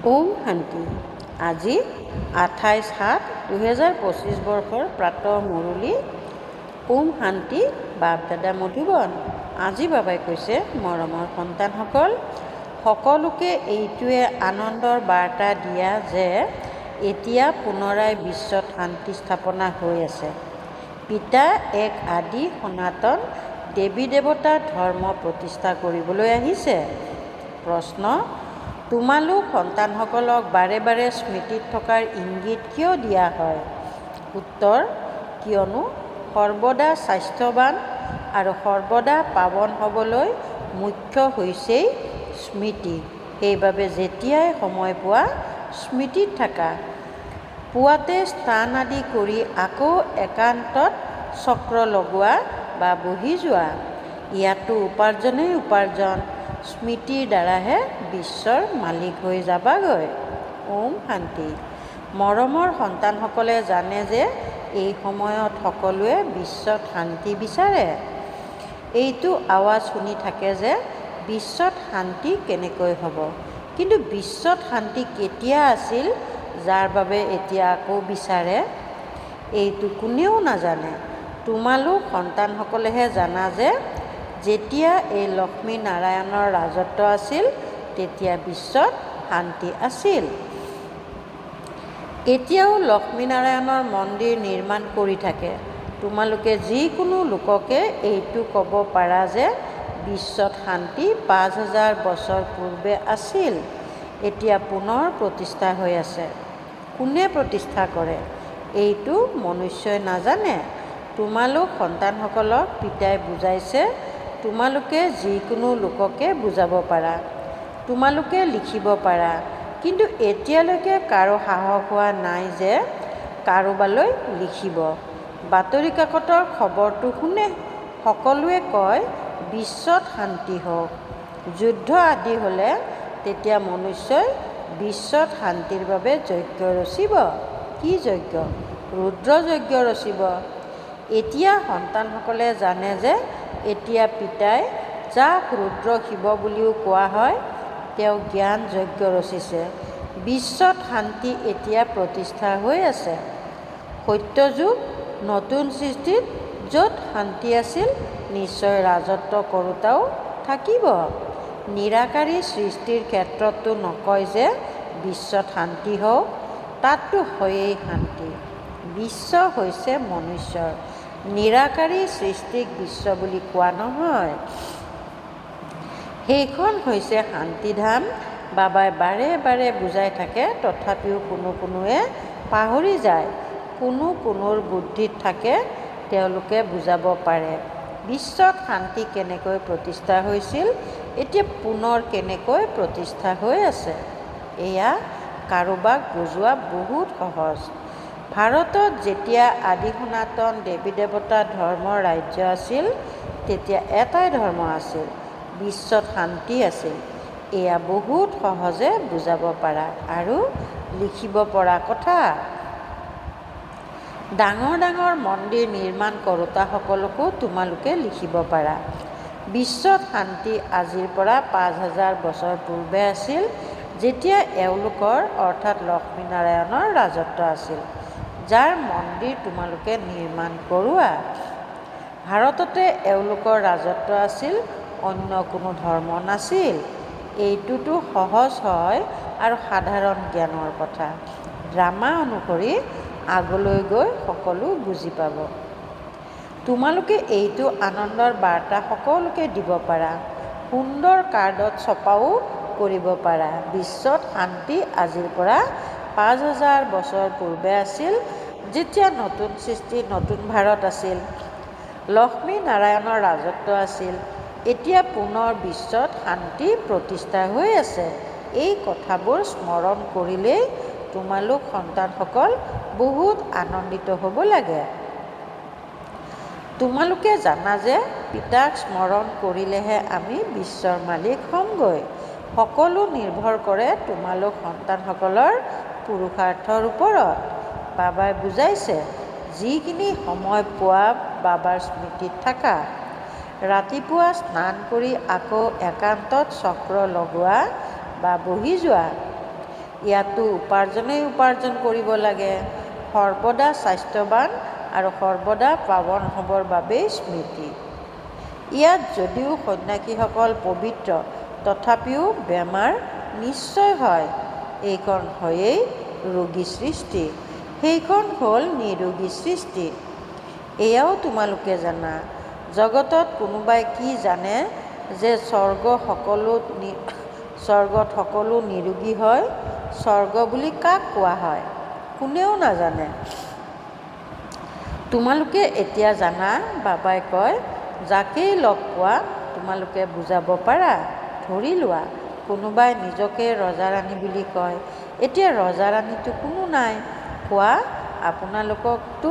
ওম শান্তি। আজি 28/7/2025 বৰ্ষৰ প্ৰাতঃ মুৰলী। ওম শান্তি। বাপ দাদা মধুবন। আজি বাবাই কৈছে, মৰমৰ সন্তানসকল, সকলোকে এইটোৱে আনন্দৰ বাৰ্তা দিয়া যে এতিয়া পুনৰাই বিশ্বত শান্তি স্থাপনা হৈ আছে। পিতা এক আদি সনাতন দেৱী দেৱতাৰ ধৰ্ম প্ৰতিষ্ঠা কৰিবলৈ আহিছে। প্ৰশ্ন: তোমালোক সন্তানসকলক বাৰে বাৰে স্মৃতিত থকাৰ ইংগিত কিয় দিয়া হয়? উত্তৰ: কিয়নো সৰ্বদা স্বাস্থ্যৱান আৰু সৰ্বদা পাৱন হ'বলৈ মুখ্য হৈছেই স্মৃতি। সেইবাবে যেতিয়াই সময় পোৱা স্মৃতিত থাকা। পুৱাতে স্নান আদি কৰি আকৌ একান্তত চক্ৰ লগোৱা বা বহি যোৱা। ইয়াতো উপাৰ্জনেই উপাৰ্জন। স্মৃতিৰ দ্বাৰাহে বিশ্বৰ মালিক হৈ যাবাগৈ। ওম শান্তি। মৰমৰ সন্তানসকলে জানে যে এই সময়ত সকলোৱে বিশ্বত শান্তি বিচাৰে। এইটো আৱাজ শুনি থাকে যে বিশ্বত শান্তি কেনেকৈ হ'ব, কিন্তু বিশ্বত শান্তি কেতিয়া আছিল যাৰ বাবে এতিয়া আকৌ বিচাৰে? এইটো কোনেও নাজানে। তোমালোক সন্তানসকলেহে জানা যে যেতিয়া এই লক্ষ্মী নাৰায়ণৰ ৰাজত্ব আছিল তেতিয়া বিশ্বত শান্তি আছিল। এতিয়াও লক্ষ্মীনাৰায়ণৰ মন্দিৰ নিৰ্মাণ কৰি থাকে। তোমালোকে যিকোনো লোককে এইটো ক'ব পাৰা যে বিশ্বত শান্তি 5000 বছৰ পূৰ্বে আছিল, এতিয়া পুনৰ প্ৰতিষ্ঠা হৈ আছে। কোনে প্ৰতিষ্ঠা কৰে এইটো মনুষ্যই নাজানে। তোমালোক সন্তানসকলক পিতাই বুজাইছে। তোমালোকে যিকোনো লোককে বুজাব পাৰা, তোমালোকে লিখিব পাৰা, কিন্তু এতিয়ালৈকে কাৰো সাহস হোৱা নাই যে কাৰোবালৈ লিখিব। বাতৰি কাকতৰ খবৰটো শুনে, সকলোৱে কয় বিশ্বত শান্তি হওক। যুদ্ধ আদি হ'লে তেতিয়া মনুষ্যই বিশ্বত শান্তিৰ বাবে যজ্ঞ ৰচিব। কি যজ্ঞ? ৰুদ্ৰ যজ্ঞ ৰচিব। এতিয়া সন্তানসকলে জানে যে এতিয়া পিতাই, যাক ৰুদ্ৰ শিৱ বুলিও কোৱা হয়, তেওঁ জ্ঞান যজ্ঞ ৰচিছে। বিশ্বত শান্তি এতিয়া প্ৰতিষ্ঠা হৈ আছে। সত্যযুগ নতুন সৃষ্টিত য'ত শান্তি আছিল নিশ্চয় ৰাজত্ব কৰোঁতাও থাকিব। নিৰাকাৰী সৃষ্টিৰ ক্ষেত্ৰতো নকয় যে বিশ্বত শান্তি হওক, তাততো হয়েই শান্তি। বিশ্ব হৈছে মনুষ্যৰ। নিৰাকাৰী সৃষ্টিক বিশ্ব বুলি কোৱা নহয়। সেইখন হৈছে শান্তিধাম। বাবাই বাৰে বাৰে বুজাই থাকে, তথাপিও কোনোৱে পাহৰি যায়। কোনোৰ বুদ্ধিত থাকে, তেওঁলোকে বুজাব পাৰে। বিশ্বত শান্তি কেনেকৈ প্ৰতিষ্ঠা হৈছিল, এতিয়া পুনৰ কেনেকৈ প্ৰতিষ্ঠা হৈ আছে, এয়া কাৰোবাক বুজোৱা বহুত সহজ। ভাৰতত যেতিয়া আদি সনাতন দেৱী দেৱতা ধৰ্মৰ ৰাজ্য আছিল তেতিয়া এটাই ধৰ্ম আছিল, বিশ্বত শান্তি আছিল। এয়া বহুত সহজে বুজাব পাৰা আৰু লিখিব পৰা কথা। ডাঙৰ ডাঙৰ মন্দিৰ নিৰ্মাণ কৰোঁতাসকলকো তোমালোকে লিখিব পাৰা। বিশ্বত শান্তি আজিৰ পৰা 5000 বছৰ পূৰ্বে আছিল, যেতিয়া এওঁলোকৰ অৰ্থাৎ লক্ষ্মীনাৰায়ণৰ ৰাজত্ব আছিল, যাৰ মন্দিৰ তোমালোকে নিৰ্মাণ কৰোৱা। ভাৰততে এওঁলোকৰ ৰাজত্ব আছিল, অন্য কোনো ধৰ্ম নাছিল। এইটোতো সহজ হয় আৰু সাধাৰণ জ্ঞানৰ কথা। ড্ৰামা অনুসৰি আগলৈ গৈ সকলো বুজি পাব। তোমালোকে এইটো আনন্দৰ বাৰ্তা সকলোকে দিব পাৰা। সুন্দৰ কাৰ্ডত ছপাও কৰিব পাৰা। বিশ্বত শান্তি আজিৰ পৰা 5000 বছৰ পূৰ্বে আছিল, যেতিয়া নতুন সৃষ্টি নতুন ভাৰত আছিল, লক্ষ্মী নাৰায়ণৰ ৰাজত্ব আছিল। এতিয়া পুনৰ বিশ্বত শান্তি প্ৰতিষ্ঠা হৈ আছে। এই কথাবোৰ স্মৰণ কৰিলেই তোমালোক সন্তানসকল বহুত আনন্দিত হ'ব লাগে। তোমালোকে জানা যে পিতাক স্মৰণ কৰিলেহে আমি বিশ্বৰ মালিক হ'মগৈ। সকলো নিৰ্ভৰ কৰে তোমালোক সন্তানসকলৰ পুৰুষাৰ্থৰ ওপৰত। বাবাই বুজাইছে, যিখিনি সময় পোৱা বাবাৰ স্মৃতিত থাকা। ৰাতিপুৱা স্নান কৰি আকৌ একান্তত চক্ৰ লগোৱা বা বহি যোৱা। ইয়াতো উপাৰ্জন কৰিব লাগে। সৰ্বদা স্বাস্থ্যৱান আৰু সৰ্বদা পাৱন হ'বৰ বাবেই স্মৃতি। ইয়াত যদিও সন্ন্যাসীসকল পবিত্ৰ, তথাপিও বেমাৰ নিশ্চয় হয়। এইখন হয়েই ৰোগী সৃষ্টি, সেইখন হ'ল নিৰোগী সৃষ্টি। এয়াও তোমালোকে জানা। জগতত কোনোবাই কি জানে যে স্বৰ্গত সকলো নিৰোগী হয়? স্বৰ্গ বুলি কাক কোৱা হয়? কোনেও নাজানে। তোমালোকে এতিয়া জানা। বাবাই কয়, যাকেই লগ পোৱা তোমালোকে বুজাব পাৰা। ধৰি লোৱা কোনোবাই নিজকে ৰজা-ৰাণী বুলি কয়। এতিয়া ৰজা-ৰাণীতো কোনো নাই। কোৱা, আপোনালোকতো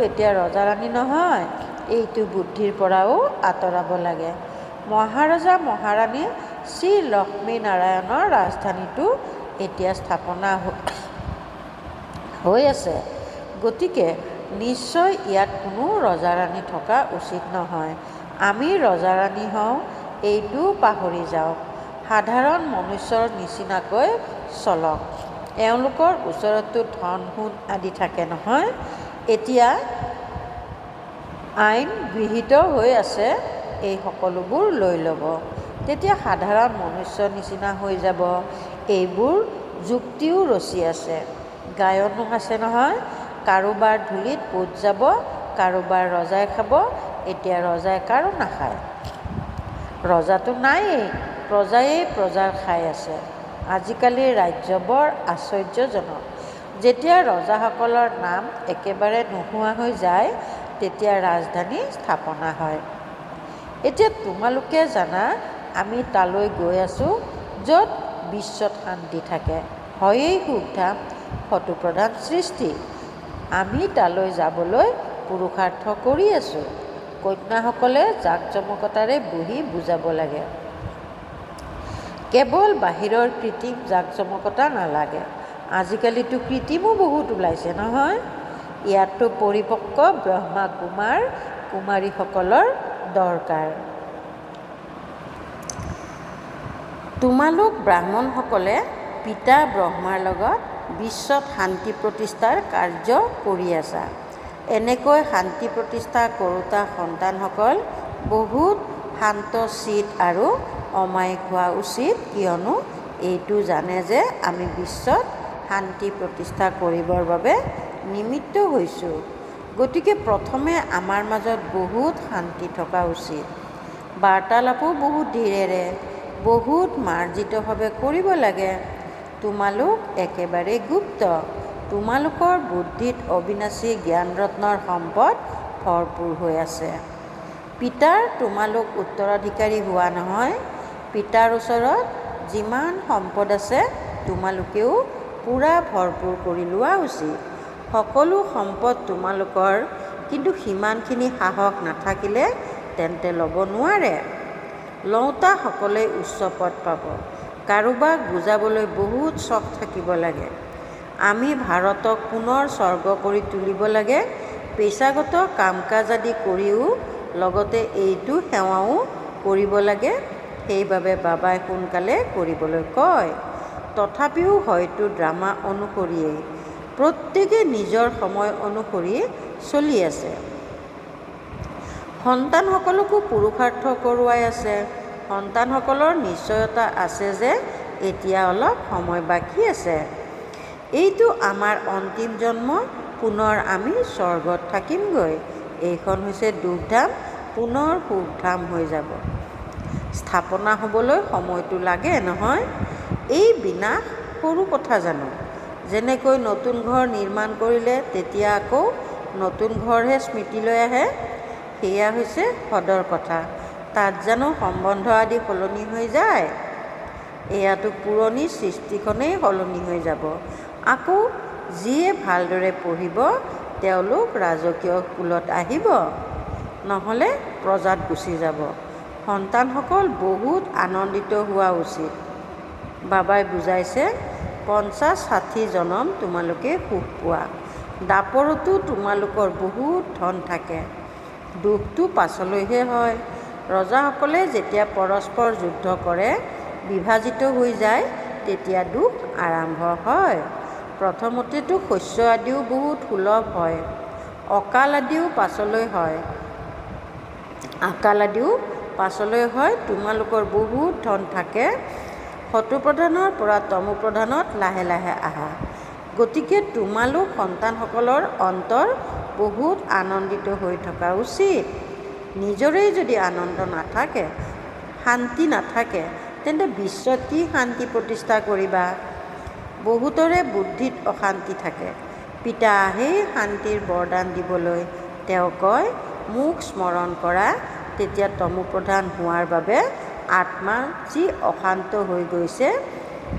এতিয়া ৰজা-ৰাণী নহয়। এইটো বুদ্ধিৰ পৰাও আঁতৰাব লাগে। মহাৰজা মহাৰাণী শ্ৰী লক্ষ্মীনাৰায়ণৰ ৰাজধানীটো এতিয়া স্থাপনা হৈ আছে। গতিকে নিশ্চয় ইয়াত কোনো ৰজা-ৰাণী থকা উচিত নহয়। আমি ৰজা-ৰাণী হওঁ এইটোও পাহৰি যাওক। সাধাৰণ মনুষ্যৰ নিচিনাকৈ চলক। এওঁলোকৰ ওচৰতো ধন সোণ আদি থাকে নহয়। এতিয়া আইন গৃহীত হৈ আছে, এই সকলোবোৰ লৈ ল'ব। তেতিয়া সাধাৰণ মনুষ্যৰ নিচিনা হৈ যাব। এইবোৰ যুক্তিও ৰচি আছে, গায়নো আছে নহয়। কাৰোবাৰ ধূলিত পোত যাব, কাৰোবাৰ ৰজাই খাব। এতিয়া ৰজাই কাৰো নাখায়। ৰজাটো নায়েই, প্ৰজায়েই প্ৰজাৰ খাই আছে। আজিকালিৰ ৰাজ্য বৰ আশ্চৰ্যজনক। যেতিয়া ৰজাসকলৰ নাম একেবাৰে নোহোৱা হৈ যায়, তেতিয়া ৰাজধানী স্থাপনা হয়। এতিয়া তোমালোকে জানা আমি তালৈ গৈ আছোঁ, য'ত বিশ্বত শান্তি থাকে। হয়েই সুখধাম, ফটোপ্ৰধান সৃষ্টি। আমি তালৈ যাবলৈ পুৰুষাৰ্থ কৰি আছোঁ। কন্যাসকলে জাকজমকতাৰে বহি বুজাব লাগে। কেৱল বাহিৰৰ কৃত্ৰিম জাকজমকতা নালাগে। আজিকালিতো কৃত্ৰিমো বহুত ওলাইছে নহয়। ইয়াততো পৰিপক্ক ব্ৰহ্মা কুমাৰীসকলৰ দৰকাৰ। তোমালোক ব্ৰাহ্মণসকলে পিতা ব্ৰহ্মাৰ লগত বিশ্বত শান্তি প্ৰতিষ্ঠাৰ কাৰ্য কৰি আছা। এনেকৈ শান্তি প্ৰতিষ্ঠা কৰোঁতা সন্তানসকল বহুত শান্ত-চিত আৰু অমায়িক হোৱা উচিত, কিয়নো এইটো জানে যে আমি বিশ্বত শান্তি প্ৰতিষ্ঠা কৰিবৰ বাবে নিমিত্ত হৈছোঁ। গতিকে প্ৰথমে আমাৰ মাজত বহুত শান্তি থকা উচিত। বাৰ্তালাপো বহুত ধীৰেৰে, বহুত মাৰ্জিতভাৱে কৰিব লাগে। তোমালোক একেবাৰে গুপ্ত। তোমালোকৰ বুদ্ধিত অবিনাশী জ্ঞানৰত্নৰ সম্পদ ভৰপূৰ হৈ আছে। পিতাৰ তোমালোক উত্তৰাধিকাৰী হোৱা নহয়। পিতাৰ ওচৰত যিমান সম্পদ আছে তোমালোকেও পূৰা ভৰপূৰ কৰি লোৱা উচিত। সকলো সম্পদ তোমালোকৰ, কিন্তু সিমানখিনি সাহস নাথাকিলে তেন্তে ল'ব নোৱাৰে। লওঁতা সকলোৱে উচ্চ পদ পাব। কাৰোবাক বুজাবলৈ বহুত চখ থাকিব লাগে। আমি ভাৰতক পুনৰ স্বৰ্গ কৰি তুলিব লাগে। পেচাগত কাম-কাজ আদি কৰিও লগতে এইটো সেৱাও কৰিব লাগে। সেইবাবে বাবাই সোনকালে কৰিবলৈ কয়। তথাপিও হয়তো ড্ৰামা অনুসৰিয়েই প্ৰত্যেকে নিজৰ সময় অনুসৰি চলি আছে। সন্তানসকলকো পুৰুষাৰ্থ কৰোৱাই আছে। সন্তানসকলৰ নিশ্চয়তা আছে যে এতিয়া অলপ সময় বাকী আছে। এইটো আমাৰ অন্তিম জন্ম। পুনৰ আমি স্বৰ্গত থাকিমগৈ। এইখন হৈছে দুখধাম, পুনৰ সুখধাম হৈ যাব। স্থাপনা হ'বলৈ সময়টো লাগে নহয়। এই বিনাশ সৰু কথা জানো? যেনেকৈ নতুন ঘৰ নিৰ্মাণ কৰিলে তেতিয়া আকৌ নতুন ঘৰহে স্মৃতিলৈ আহে, সেয়া হৈছে সদৰ কথা। তাত জানো সম্বন্ধ আদি সলনি হৈ যায়? এয়াতো পুৰণি সৃষ্টিখনেই সলনি হৈ যাব। আকৌ যিয়ে ভালদৰে পঢ়িব তেওঁলোক ৰাজকীয় কুলত আহিব, নহ'লে প্ৰজাত গুচি যাব। সন্তানসকল বহুত আনন্দিত হোৱা উচিত। বাবাই বুজাইছে, 50-60 জনম তোমালোকে সুখ পোৱা। দাপৰতো তোমালোকৰ বহুত ধন থাকে। দুখটো পাছলৈহে হয়। ৰজাসকলে যেতিয়া পৰস্পৰ যুদ্ধ কৰে বিভাজিত হৈ যায় তেতিয়া দুখ আৰম্ভ হয়। প্ৰথমতেতো শস্য আদিও বহুত সুলভ হয়, অকাল আদিও পাছলৈ হয়, তোমালোকৰ বহুত ধন থাকে, শত্ৰুপ্ৰধানৰ পৰা তমোপ্ৰধানত লাহে লাহে আহা। গতিকে তোমালোক সন্তানসকলৰ অন্তৰ বহুত আনন্দিত হৈ থকা উচিত। নিজৰেই যদি আনন্দ নাথাকে, শান্তি নাথাকে, তেন্তে বিশ্বত কি শান্তি প্ৰতিষ্ঠা কৰিবা? বহুতৰে বুদ্ধিত অশান্তি থাকে। পিতা আহেই শান্তিৰ বৰদান দিবলৈ। তেওঁ কয়, মোক স্মৰণ কৰা, তেতিয়া তমোপ্ৰধান হোৱাৰ বাবে আত্মা যি অশান্ত হৈ গৈছে,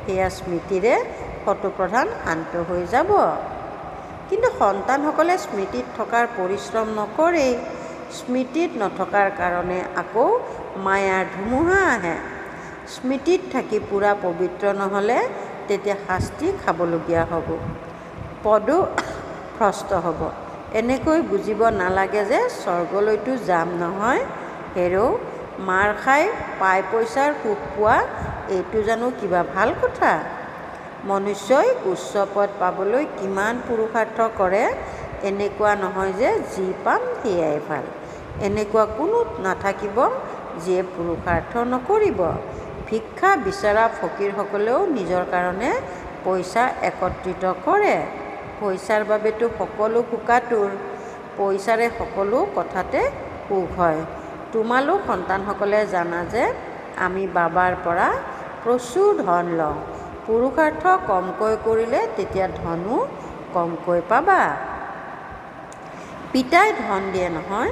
সেয়া স্মৃতিৰে শত্ৰুপ্ৰধান শান্ত হৈ যাব। কিন্তু সন্তানসকলে স্মৃতিত থকাৰ পৰিশ্ৰম নকৰেই। স্মৃতিত নথকাৰ কাৰণে আকৌ মায়াৰ ধুমুহা আহে। স্মৃতিত থাকি পূৰা পবিত্ৰ নহ'লে তেতিয়া শাস্তি খাবলগীয়া হ'ব, পদো ভ্ৰষ্ট হ'ব। এনেকৈ বুজিব নালাগে যে স্বৰ্গলৈতো যাম নহয়, হেৰৌ মাৰ খাই পাই পইচাৰ সুখ পোৱা এইটো জানো কিবা ভাল কথা? মনুষ্যই উচ্চ পদ পাবলৈ কিমান পুৰুষাৰ্থ কৰে, এনেকুৱা নহয় যে যি পাম সেয়াই ভাল। এনেকুৱা কোনো নাথাকিব যিয়ে পুৰুষাৰ্থ নকৰিব। ভিক্ষা বিচৰা ফকীৰসকলেও নিজৰ কাৰণে পইচা একত্ৰিত কৰে। পইচাৰ বাবেতো সকলো শোকাতুৰ। পইচাৰে সকলো কথাতে সুখ হয়। তোমালোক সন্তানসকলে জানা যে আমি বাবাৰ পৰা প্ৰচুৰ ধন লওঁ। পুৰুষাৰ্থ কমকৈ কৰিলে তেতিয়া ধনো কমকৈ পাবা। পিতাই ধন দিয়ে নহয়।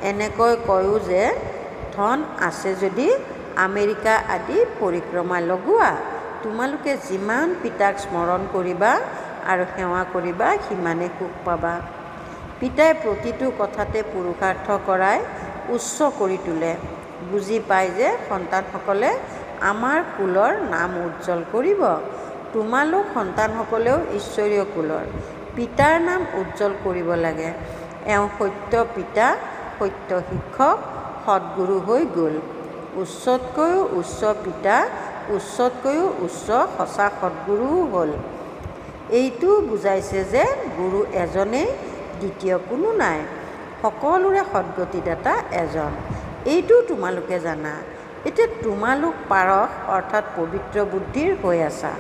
এনেকৈ কয়ো যে ধন আছে যদি আমেৰিকা আদি পৰিক্ৰমা লগোৱা। তোমালোকে যিমান পিতাক স্মৰণ কৰিবা আৰু সেৱা কৰিবা, সিমানে সুখ পাবা। পিতাই প্ৰতিটো কথাতে পুৰুষাৰ্থ কৰাই উচ্চ কৰি তোলে। বুজি পায় যে সন্তানসকলে আমাৰ কুলৰ নাম উজ্জ্বল কৰিব। তোমালোক সন্তানসকলেও ঈশ্বৰীয় কুলৰ। পিতাৰ নাম উজ্জ্বল কৰিব লাগে। এওঁ সত্য পিতা, সত্য শিক্ষক, সৎগুৰু হৈ গ'ল। উচ্চতকৈও উচ্চ পিতা, উচ্চতকৈও উচ্চ সঁচা সৎগুৰুও হ'ল। এইটোও বুজাইছে যে গুৰু এজনেই, দ্বিতীয় কোনো নাই। সকলোৰে সদ্গতিদাতা এজন। এইটো তোমালোকে জানা। এতিয়া তোমালোক পাৰস অৰ্থাৎ পবিত্ৰ বুদ্ধিৰ হৈ আছা।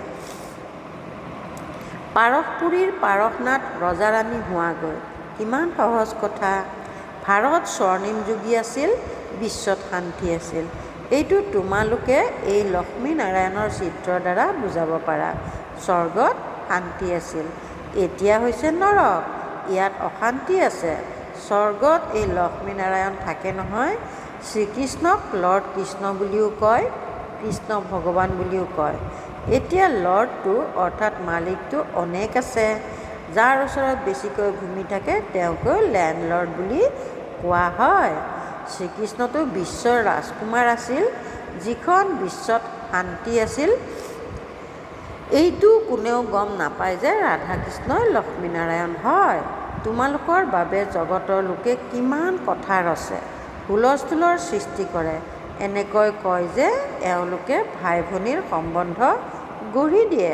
পাৰসপুৰীৰ পাৰসনাথ ৰজাৰাণী হোৱাগৈ কিমান সহজ কথা। ভাৰত স্বৰ্ণিম যুগী আছিল, বিশ্বত শান্তি আছিল। এইটো তোমালোকে এই লক্ষ্মীনাৰায়ণৰ চিত্ৰৰ দ্বাৰা বুজাব পাৰা। স্বৰ্গত শান্তি আছিল, এতিয়া হৈছে নৰক, ইয়াত অশান্তি আছে। স্বৰ্গত এই লক্ষ্মীনাৰায়ণ থাকে নহয়। শ্ৰীকৃষ্ণক লৰ্ড কৃষ্ণ বুলিও কয়, কৃষ্ণ ভগৱান বুলিও কয়। এতিয়া লৰ্ডটো অৰ্থাৎ মালিকটো অনেক আছে। যাৰ ওচৰত বেছিকৈ ভূমি থাকে তেওঁকো লেণ্ডলৰ্ড বুলি কোৱা হয়। শ্ৰীকৃষ্ণটো বিশ্বৰ ৰাজকুমাৰ আছিল, যিখন বিশ্বত শান্তি আছিল। এইটো কোনেও গম নাপায় যে ৰাধাকৃষ্ণই লক্ষ্মীনাৰায়ণ হয়। তোমালোকৰ বাবে জগতৰ লোকে কিমান কথা ৰচে, হুলস্থুলৰ সৃষ্টি কৰে। এনেকৈ কয় যে এওঁলোকে ভাই ভনীৰ সম্বন্ধ গঢ়ি দিয়ে।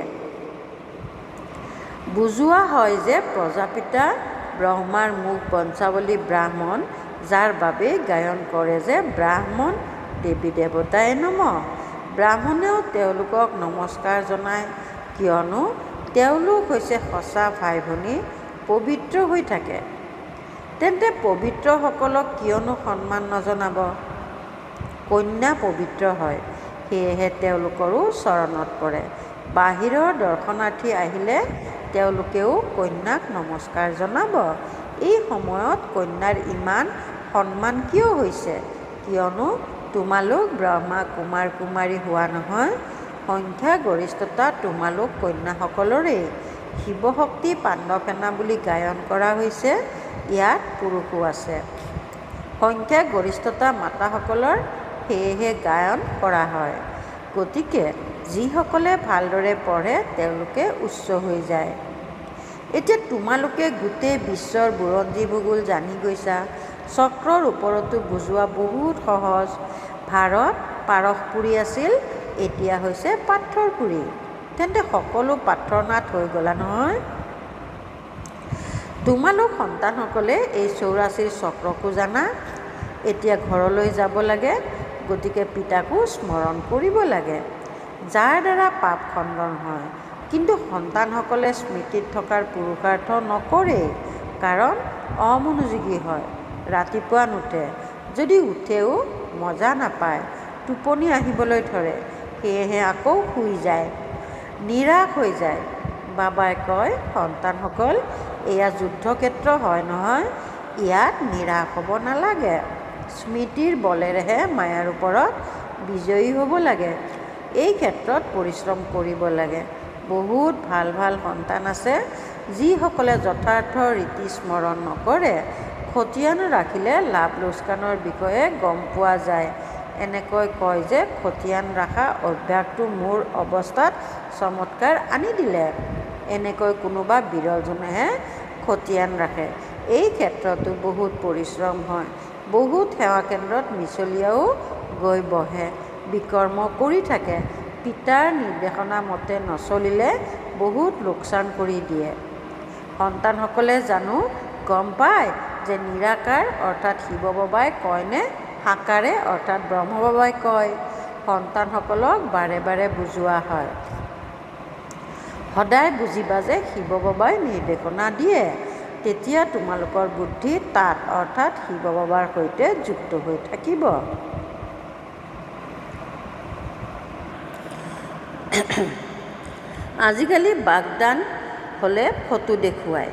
বুজোৱা হয় যে প্ৰজাপিতা ব্ৰহ্মাৰ মুখ বঞ্চাৱলী ব্ৰাহ্মণ, যাৰ বাবেই গায়ন কৰে যে ব্ৰাহ্মণ দেৱী দেৱতাই নমঃ। ব্ৰাহ্মণেও তেওঁলোকক নমস্কাৰ জনায়, কিয়নো তেওঁলোক হৈছে সঁচা ভাই ভনী, পবিত্ৰ হৈ থাকে। তেন্তে পবিত্ৰসকলক কিয়নো সন্মান নজনাব? কন্যা পবিত্ৰ হয়, সেয়েহে তেওঁলোকৰো চৰণত পৰে। বাহিৰৰ দৰ্শনাৰ্থী আহিলে তেওঁলোকেও কন্যাক নমস্কাৰ জনাব। এই সময়ত কন্যাৰ ইমান সন্মান কিয় হৈছে? কিয়নো তোমালোক ব্ৰহ্মা কুমাৰ কুমাৰী হোৱা নহয়। সংখ্যা গৰিষ্ঠতা তোমালোক কন্যাসকলৰেই। শিৱশক্তি পাণ্ডৱসেনা বুলি গায়ন কৰা হৈছে, ইয়াত পুৰুষো আছে। সংখ্যা গৰিষ্ঠতা মাতাসকলৰ, সেয়েহে গায়ন কৰা হয়। গতিকে যিসকলে ভালদৰে পঢ়ে তেওঁলোকে উচ্চ হৈ যায়। এতিয়া তোমালোকে গোটেই বিশ্বৰ বুৰঞ্জী ভূগোল জানি গৈছা। চক্ৰৰ ওপৰতো বুজোৱা বহুত সহজ। ভাৰত পাৰসপুৰী আছিল, এতিয়া হৈছে পাথৰ পুৰি। তেন্তে সকলো পাথৰ নাট হৈ গ'লা নহয়। তোমালোক সন্তানসকলে এই 84 চক্ৰকো জানা। এতিয়া ঘৰলৈ যাব লাগে, গতিকে পিতাকো স্মৰণ কৰিব লাগে, যাৰ দ্বাৰা পাপ খণ্ডন হয়। কিন্তু সন্তানসকলে স্মৃতিত থকাৰ পুৰুষাৰ্থ নকৰেই, কাৰণ অমনোযোগী হয়, ৰাতিপুৱা নুঠে, যদি উঠেও মজা নাপায়, টোপনি আহিবলৈ ধৰে, সেয়েহে আকৌ শুই যায়, নিৰাশ হৈ যায়। বাবাই কয়, সন্তানসকল, এয়া যুদ্ধক্ষেত্ৰ হয় নহয়, ইয়াত নিৰাশ হ'ব নালাগে। স্মৃতিৰ বলেৰেহে মায়াৰ ওপৰত বিজয়ী হ'ব লাগে। এই ক্ষেত্ৰত পৰিশ্ৰম কৰিব লাগে। বহুত ভাল ভাল সন্তান আছে, যিসকলে যথাৰ্থ ৰীতি স্মৰণ নকৰে। খতিয়ান ৰাখিলে লাভ লোকচানৰ বিষয়ে গম পোৱা যায়। এনেকৈ কয় যে খতিয়ান ৰখা অভ্যাসটো মোৰ অৱস্থাত চমৎকাৰ আনি দিলে। এনেকৈ কোনোবা বিৰলজনেহে খতিয়ান ৰাখে। এই ক্ষেত্ৰতো বহুত পৰিশ্ৰম হয়। বহুত সেৱা কেন্দ্ৰত মিছলীয়াও গৈ বহে, বিকৰ্ম কৰি থাকে। পিতাৰ নিৰ্দেশনা মতে নচলিলে বহুত লোকচান কৰি দিয়ে। সন্তানসকলে জানো গম পায় যে নিৰাকাৰ অৰ্থাৎ শিৱ বাবাই কয় নে সাকাৰে অৰ্থাৎ ব্ৰহ্ম বাবাই কয়। সন্তানসকলক বাৰে বাৰে বুজোৱা হয়, সদায় বুজিবা যে শিৱ বাবাই নিৰ্দেশনা দিয়ে। তেতিয়া তোমালোকৰ বুদ্ধি তাত অৰ্থাৎ শিৱ বাবাৰ সৈতে যুক্ত হৈ থাকিব। আজিকালি বাগদান হ'লে ফটো দেখুৱায়,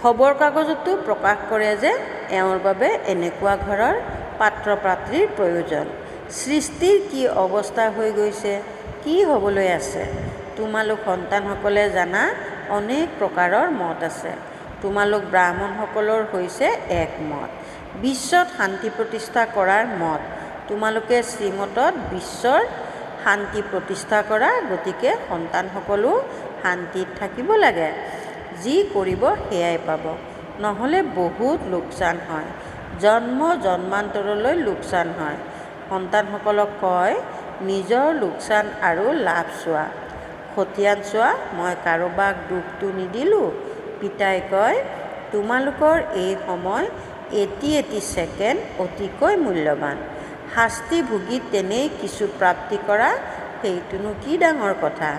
খবৰ কাগজতো প্ৰকাশ কৰে যে এওঁৰ বাবে এনেকুৱা ঘৰৰ পাত্ৰ পাত্ৰীৰ প্ৰয়োজন। সৃষ্টিৰ কি অৱস্থা হৈ গৈছে, কি হ'বলৈ আছে। তোমালোক সন্তানসকলে জানা অনেক প্ৰকাৰৰ মত আছে। তোমালোক ব্ৰাহ্মণসকলৰ হৈছে এক মত, বিশ্বত শান্তি প্ৰতিষ্ঠা কৰাৰ মত। তোমালোকে শ্ৰীমতত বিশ্বৰ শান্তি প্ৰতিষ্ঠা কৰা, গতিকে সন্তানসকলো শান্তিত থাকিব লাগে। যি কৰিব সেয়াই পাব, নহ'লে বহুত লোকচান হয়, জন্ম জন্মান্তৰলৈ লোকচান হয়। সন্তানসকলক কয়, নিজৰ লোকচান আৰু লাভ চোৱা, খতিয়ান চোৱা। মই কাৰোবাক দুখটো নিদিলোঁ। পিতাই কয়, তোমালোকৰ এই সময় এটি ছেকেণ্ড অতিকৈ মূল্যৱান। শাস্তি ভুগি তেনেই কিছু প্ৰাপ্তি কৰা, সেইটোনো কি ডাঙৰ কথা।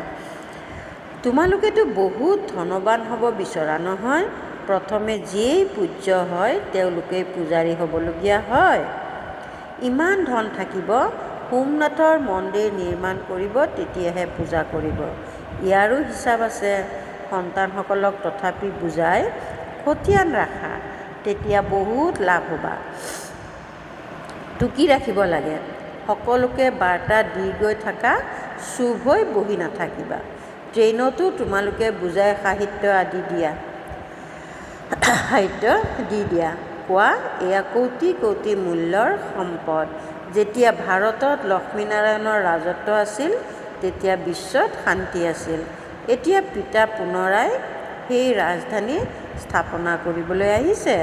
তোমালোকেতো বহুত ধনৱান হ'ব বিচৰা নহয়। প্ৰথমে যিয়েই পূজ্য হয় তেওঁলোকেই পূজাৰী হ'বলগীয়া হয়। ইমান ধন থাকিব, সোমনাথৰ মন্দিৰ নিৰ্মাণ কৰিব, তেতিয়াহে পূজা কৰিব। ইয়াৰো হিচাপ আছে। সন্তানসকলক তথাপি বুজাই খতিয়ান ৰাখা, তেতিয়া বহুত লাভ হ'বা। টুকি ৰাখিব লাগে। সকলোকে বাৰ্তা দি গৈ থাকা, চুপ হৈ বহি নাথাকিবা। ট্ৰেইনতো তোমালোকে বুজাই সাহিত্য দি দিয়া, কোৱা এয়া কোটি কোটি মূল্যৰ সম্পদ। যেতিয়া ভাৰতত লক্ষ্মীনাৰায়ণৰ ৰাজত্ব আছিল, তেতিয়া বিশ্বত শান্তি আছিল। এতিয়া পিতা পুনৰাই সেই ৰাজধানী স্থাপনা কৰিবলৈ আহিছে।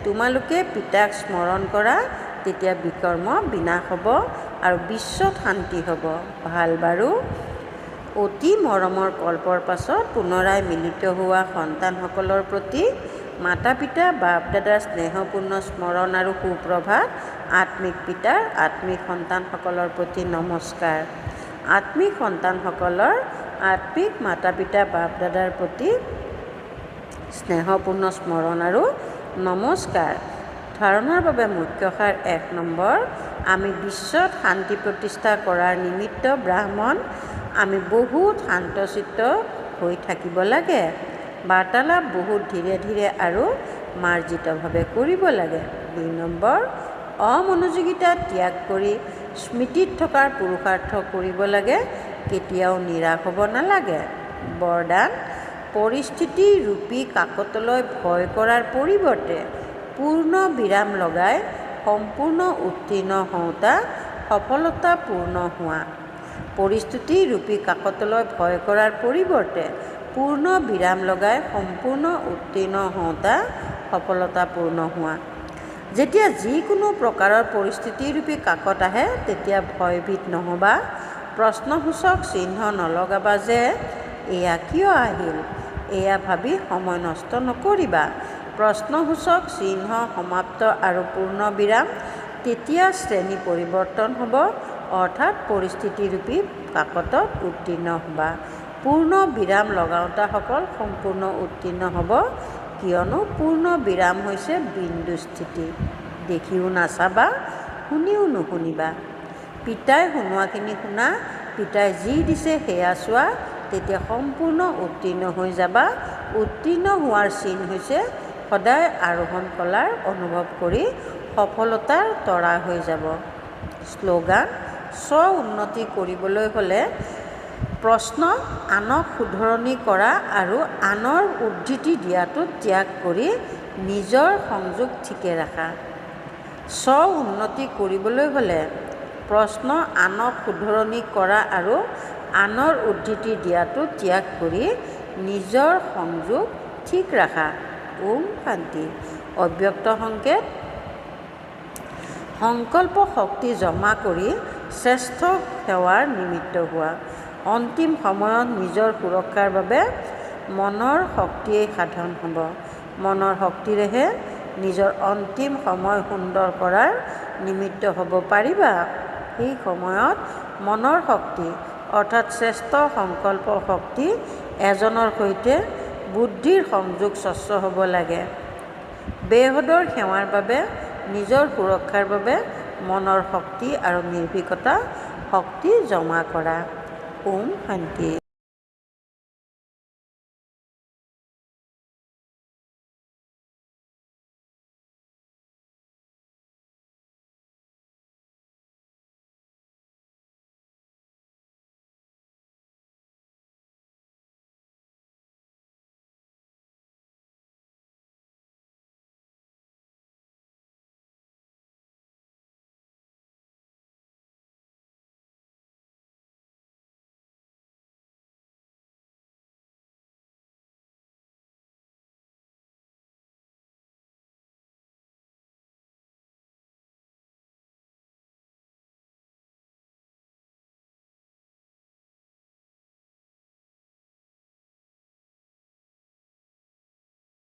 তোমালোকে পিতাক স্মৰণ কৰা, তেতিয়া বিকৰ্ম বিনাশ হ'ব আৰু বিশ্বত শান্তি হ'ব। ভাল বাৰু। অতি মৰমৰ কল্পৰ পাছত পুনৰাই মিলিত হোৱা সন্তানসকলৰ প্ৰতি মাতা পিতা বাপ দাদাৰ স্নেহপূৰ্ণ স্মৰণ আৰু সুপ্ৰভাত। আত্মিক পিতাৰ আত্মিক সন্তানসকলৰ প্ৰতি নমস্কাৰ। আত্মিক সন্তানসকলৰ আত্মিক মাতা পিতা বাপ দাদাৰ প্ৰতি স্নেহপূৰ্ণ স্মৰণ আৰু নমস্কাৰ। ধাৰণাৰ বাবে মুখ্যসাৰ 1 নম্বৰ। আমি বিশ্বত শান্তি প্ৰতিষ্ঠা কৰাৰ নিমিত্ত ব্ৰাহ্মণ। আমি বহুত শান্তচিত্ত হৈ থাকিব লাগে। বাৰ্তালাপ বহুত ধীৰে ধীৰে আৰু মাৰ্জিতভাৱে কৰিব লাগে। 2 নম্বৰ। অমনোযোগিতা ত্যাগ কৰি স্মৃতিত থকাৰ পুৰুষাৰ্থ কৰিব লাগে, কেতিয়াও নিৰাশ হ'ব নালাগে। বৰদান। পৰিস্থিতি ৰূপী কাকতলৈ ভয় কৰাৰ পৰিৱৰ্তে পূৰ্ণ বিৰাম লগাই সম্পূৰ্ণ উত্তীৰ্ণ হওঁতা সফলতাপূৰ্ণ হোৱা। পৰিস্থিতি ৰূপী কাকতলৈ ভয় কৰাৰ পৰিৱৰ্তে পূৰ্ণ বিৰাম লগাই সম্পূৰ্ণ উত্তীৰ্ণ হওঁতা সফলতাপূৰ্ণ হোৱা। যেতিয়া যিকোনো প্ৰকাৰৰ পৰিস্থিতিৰূপী কাকত আহে, তেতিয়া ভয়ভীত নহ'বা, প্ৰশ্নসূচক চিহ্ন নলগাবা যে এয়া কিয় আহিল, এয়া ভাবি সময় নষ্ট নকৰিবা। প্ৰশ্নসূচক চিহ্ন সমাপ্ত আৰু পূৰ্ণ বিৰাম তেতিয়া শ্ৰেণী পৰিৱৰ্তন হ'ব, অৰ্থাৎ পৰিস্থিতিৰূপী কাকতত উত্তীৰ্ণ হ'বা। পূৰ্ণ বিৰাম লগাওঁতাসকল সম্পূৰ্ণ উত্তীৰ্ণ হ'ব, কিয়নো পূৰ্ণ বিৰাম হৈছে বিন্দু স্থিতি। দেখিও নাচাবা, শুনিও নুশুনিবা। পিতাই শুনোৱাখিনি শুনা, পিতাই যি দিছে সেয়া চোৱা, তেতিয়া সম্পূৰ্ণ উত্তীৰ্ণ হৈ যাবা। উত্তীৰ্ণ হোৱাৰ চিন হৈছে সদায় আৰোহণ কলাৰ অনুভৱ কৰি সফলতাৰ তৰা হৈ যাব। শ্লোগান: স্ব-উন্নতি কৰিবলৈ হ'লে প্ৰশ্ন আনক শুধৰণি কৰা আৰু আনৰ উদ্ধৃতি দিয়াটো ত্যাগ কৰি নিজৰ সংযোগ ঠিকে ৰাখা। স্ব-উন্নতি কৰিবলৈ হ'লে প্ৰশ্ন আনক শুধৰণি কৰা আৰু আনৰ উদ্ধৃতি দিয়াটো ত্যাগ কৰি নিজৰ সংযোগ ঠিক ৰাখা। ওম শান্তি। অব্যক্ত সংকেত: সংকল্প শক্তি জমা কৰি শ্ৰেষ্ঠ সেৱাৰ নিমিত্ত হোৱা। অন্তিম সময়ত নিজৰ সুৰক্ষাৰ বাবে মনৰ শক্তিয়েই সাধন হ'ব। মনৰ শক্তিৰেহে নিজৰ অন্তিম সময় সুন্দৰ কৰাৰ নিমিত্ত হ'ব পাৰিবা। সেই সময়ত মনৰ শক্তি অৰ্থাৎ শ্ৰেষ্ঠ সংকল্প শক্তি এজনৰ সৈতে বুদ্ধিৰ সংযোগ স্বচ্ছ হ'ব লাগে। বেহদৰ সেৱাৰ বাবে, নিজৰ সুৰক্ষাৰ বাবে মনৰ শক্তি আৰু নিৰ্ভীকতা শক্তি জমা কৰা। ওম শান্তি।